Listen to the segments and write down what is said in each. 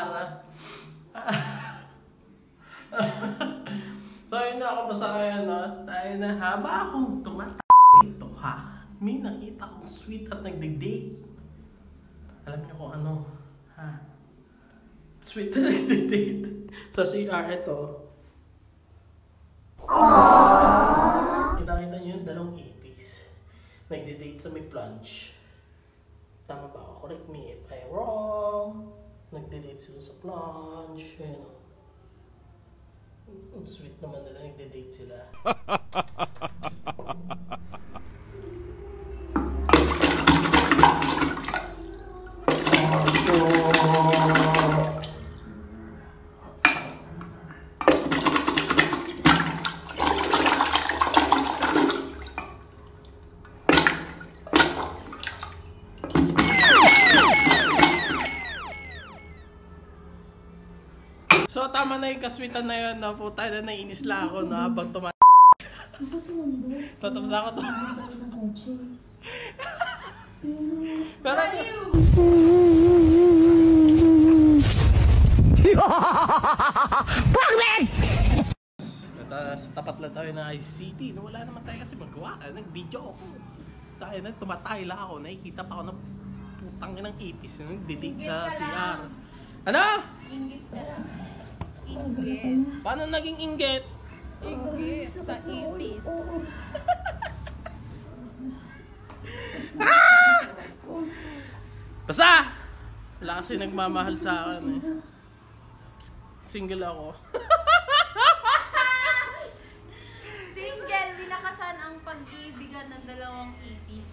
CR. So yun na, kamusta kayo, no? Tayo na, haba akong dito, ha? May nakita akong sweet at nagde-date. Alam niyo kung ano, ha? Sweet na nagde-date. Sa CR, ito. Nakita niyo yung dalawang ipis. Nagde-date sa may plunge. Tama ba ako? Correct me if I'm wrong. Nagde-date sila sa plunge. Ayan o. Ang sweet naman nila, nagde-date sila. So tama na yung kaswitan na yun, no? Puta na nainis lang ako, no? Habang So tapos na ako to. Pero sa tapat lang tayo na ICT, no? Wala naman tayo kasi magawa. Nag-video ako. Tayo na, tumatay lang ako. Nakikita pa ako ng putang ng ipis. Nag-date sa CR. Ano? Inggit ka lang. Inggit. Paano naging inggit? Inggit sa ipis. Ah! Basta! Wala kasi nagmamahal sa akin eh. Single ako. Single, binakasan ang pag-iibigan ng dalawang ipis.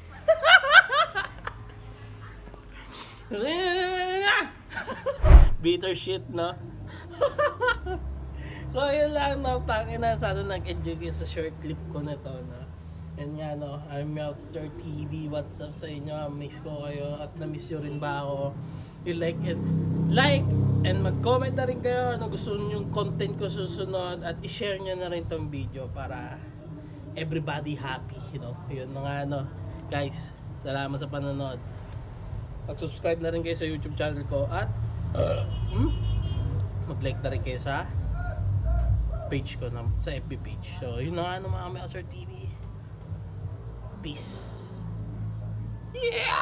Bitter shit, no? So yun lang, no? Tangina, sana nag-enjoy kayo sa short clip ko na to, no? And nga, no? I'm Meltster TV. What's up sa inyo? Miss ko kayo at na-miss nyo rin ba ako? You like and mag-comment na rin kayo ano gusto nyo yung content ko susunod at i-share nyo na rin tong video para everybody happy, you know? Yun mga ano, guys, salamat sa panonood. Mag-subscribe na rin kayo sa YouTube channel ko at mag-like na rin kayo sa page ko na, sa FB page. So yun na nga, mga Meltster TV. Peace. Yeah!